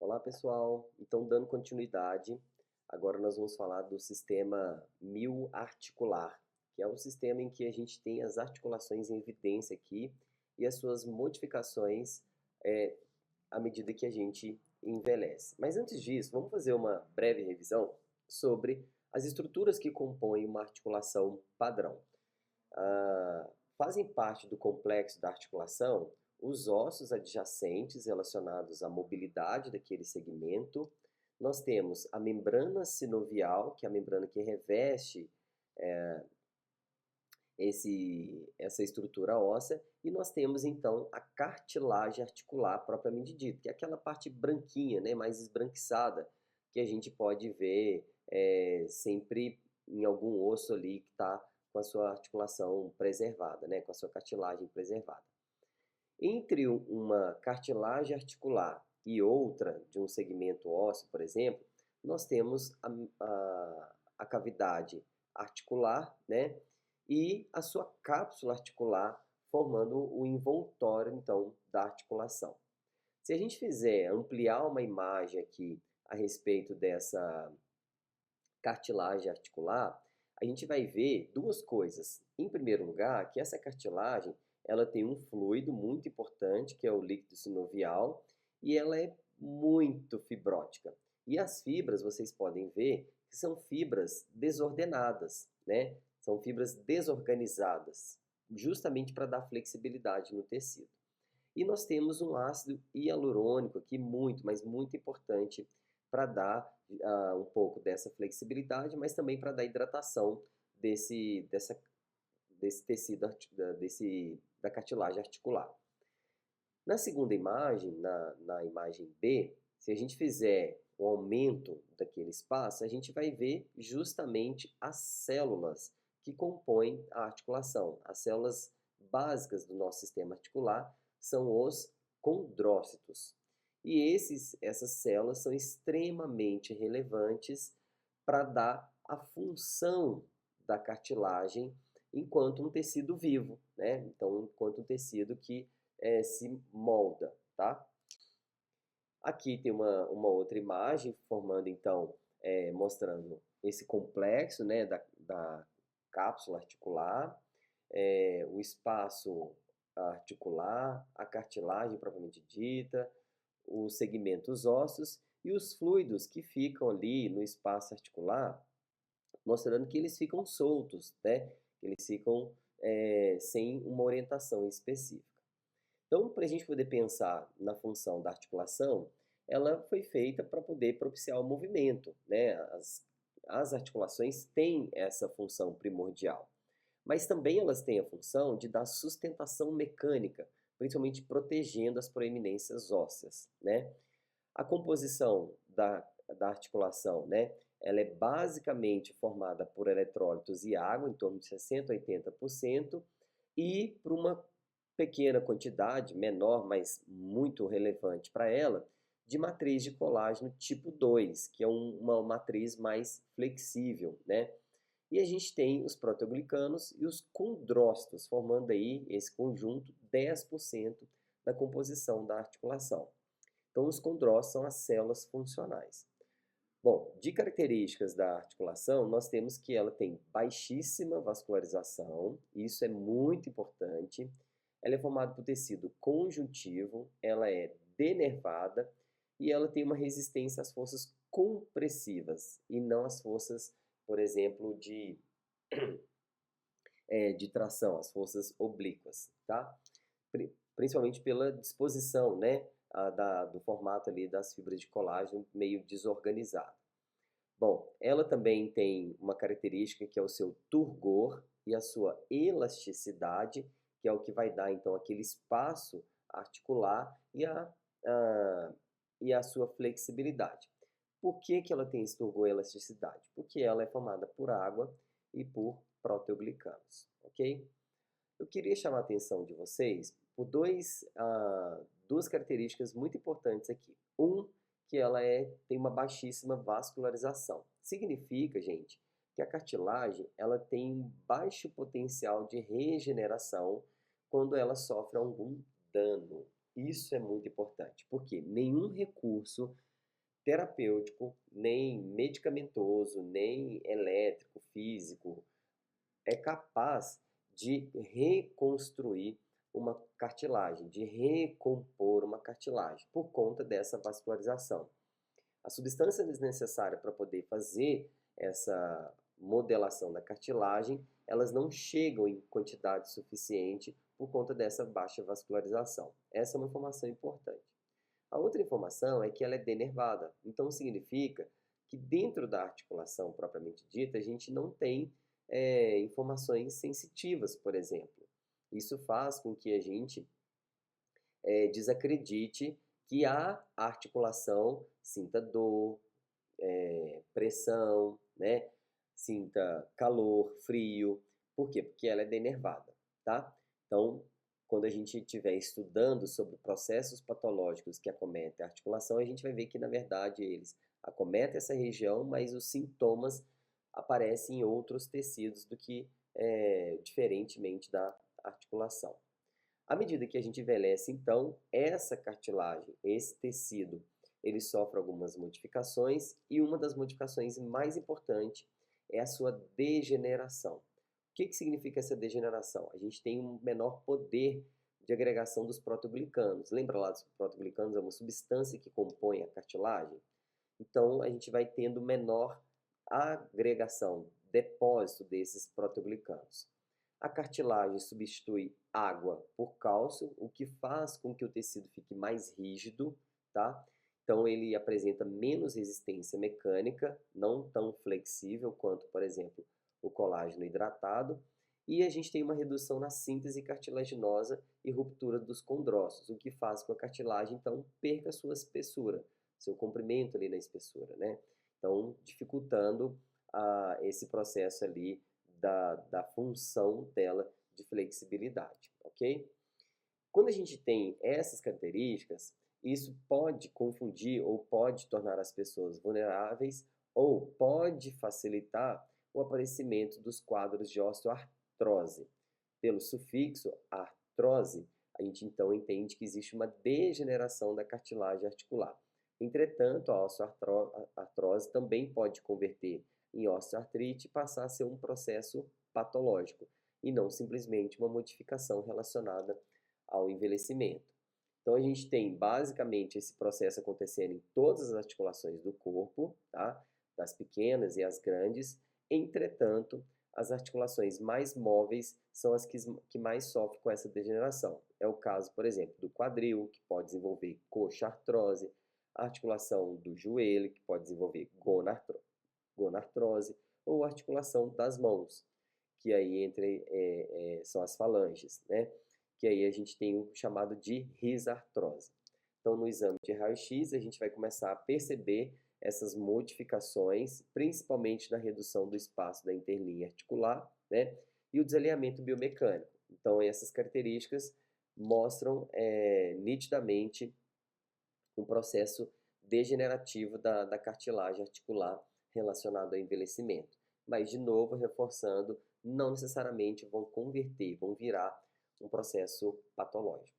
Olá pessoal, então dando continuidade, agora nós vamos falar do sistema mioarticular, que é o sistema em que a gente tem as articulações em evidência aqui e as suas modificações é, à medida que a gente envelhece. Mas antes disso, vamos fazer uma breve revisão sobre as estruturas que compõem uma articulação padrão. Fazem parte do complexo da articulação os ossos adjacentes relacionados à mobilidade daquele segmento. Nós temos a membrana sinovial, que é a membrana que reveste essa estrutura óssea, e nós temos então a cartilagem articular propriamente dita, que é aquela parte branquinha, né, mais esbranquiçada, que a gente pode ver sempre em algum osso ali que está com a sua articulação preservada, né, com a sua cartilagem preservada. Entre uma cartilagem articular e outra de um segmento ósseo, por exemplo, nós temos a cavidade articular, né, e a sua cápsula articular formando o envoltório, então, da articulação. Se a gente fizer ampliar uma imagem aqui a respeito dessa cartilagem articular, a gente vai ver duas coisas. Em primeiro lugar, que essa cartilagem ela tem um fluido muito importante, que é o líquido sinovial, e ela é muito fibrótica. E as fibras, vocês podem ver, que são fibras desordenadas, né? São fibras desorganizadas, justamente para dar flexibilidade no tecido. E nós temos um ácido hialurônico aqui muito, mas muito importante para dar um pouco dessa flexibilidade, mas também para dar hidratação desse tecido, da cartilagem articular. Na segunda imagem, na imagem B, se a gente fizer o aumento daquele espaço, a gente vai ver justamente as células que compõem a articulação. As células básicas do nosso sistema articular são os condrócitos. E essas células são extremamente relevantes para dar a função da cartilagem enquanto um tecido vivo, né? Então, enquanto um tecido que se molda, tá? Aqui tem uma outra imagem formando então, mostrando esse complexo, né, da cápsula articular, o espaço articular, a cartilagem propriamente dita, os segmentos ósseos e os fluidos que ficam ali no espaço articular, mostrando que eles ficam soltos, né? Eles ficam sem uma orientação específica. Então, para a gente poder pensar na função da articulação, ela foi feita para poder propiciar o movimento, né? As articulações têm essa função primordial, mas também elas têm a função de dar sustentação mecânica, principalmente protegendo as proeminências ósseas, né? A composição da articulação, né? Ela é basicamente formada por eletrólitos e água, em torno de 60 a 80%, e por uma pequena quantidade, menor, mas muito relevante para ela, de matriz de colágeno tipo 2, que é uma matriz mais flexível, né? E a gente tem os proteoglicanos e os condrócitos, formando aí esse conjunto 10% da composição da articulação. Então, os condrócitos são as células funcionais. Bom, de características da articulação, nós temos que ela tem baixíssima vascularização, isso é muito importante. Ela é formada por tecido conjuntivo, ela é denervada e ela tem uma resistência às forças compressivas e não às forças, por exemplo, de tração, as forças oblíquas, tá? Principalmente pela disposição, né, do formato ali das fibras de colágeno meio desorganizado. Bom, ela também tem uma característica que é o seu turgor e a sua elasticidade, que é o que vai dar então aquele espaço articular e a sua flexibilidade. Por que ela tem esse turgor e elasticidade? Porque ela é formada por água e por proteoglicanos, ok? Eu queria chamar a atenção de vocês por duas características muito importantes aqui. Que ela tem uma baixíssima vascularização. Significa, gente, que a cartilagem ela tem um baixo potencial de regeneração quando ela sofre algum dano. Isso é muito importante, porque nenhum recurso terapêutico, nem medicamentoso, nem elétrico, físico, é capaz de reconstruir uma cartilagem, de recompor uma cartilagem, por conta dessa vascularização. A substância necessária para poder fazer essa modelação da cartilagem, elas não chegam em quantidade suficiente por conta dessa baixa vascularização. Essa é uma informação importante. A outra informação é que ela é denervada, então significa que dentro da articulação propriamente dita, a gente não tem informações sensitivas, por exemplo. Isso faz com que a gente desacredite que a articulação sinta dor, pressão, né? Sinta calor, frio. Por quê? Porque ela é denervada, tá? Então, quando a gente estiver estudando sobre processos patológicos que acometem a articulação, a gente vai ver que, na verdade, eles acometem essa região, mas os sintomas aparecem em outros tecidos do que diferentemente da articulação. À medida que a gente envelhece, então, essa cartilagem, esse tecido, ele sofre algumas modificações e uma das modificações mais importantes é a sua degeneração. O que significa essa degeneração? A gente tem um menor poder de agregação dos proteoglicanos. Lembra lá dos proteoglicanos? É uma substância que compõe a cartilagem. Então, a gente vai tendo menor agregação, depósito desses proteoglicanos. A cartilagem substitui água por cálcio, o que faz com que o tecido fique mais rígido, tá? Então, ele apresenta menos resistência mecânica, não tão flexível quanto, por exemplo, o colágeno hidratado. E a gente tem uma redução na síntese cartilaginosa e ruptura dos condrócitos, o que faz com que a cartilagem, então, perca sua espessura, seu comprimento ali na espessura, né? Então, dificultando esse processo ali da função dela de flexibilidade, ok? Quando a gente tem essas características, isso pode confundir ou pode tornar as pessoas vulneráveis ou pode facilitar o aparecimento dos quadros de osteoartrose. Pelo sufixo artrose, a gente então entende que existe uma degeneração da cartilagem articular. Entretanto, a osteoartrose também pode converter em osteoartrite e passar a ser um processo patológico e não simplesmente uma modificação relacionada ao envelhecimento. Então, a gente tem basicamente esse processo acontecendo em todas as articulações do corpo, tá? Das pequenas e as grandes. Entretanto, as articulações mais móveis são as que mais sofrem com essa degeneração. É o caso, por exemplo, do quadril, que pode desenvolver coxartrose, a articulação do joelho, que pode desenvolver gonartrose, ou a articulação das mãos, que aí são as falanges, né? Que aí a gente tem o chamado de risartrose. Então, no exame de raio-x, a gente vai começar a perceber essas modificações, principalmente na redução do espaço da interlinha articular, né? E o desalinhamento biomecânico. Então, essas características mostram nitidamente um processo degenerativo da cartilagem articular relacionado ao envelhecimento. Mas, de novo, reforçando, não necessariamente vão converter, vão virar um processo patológico.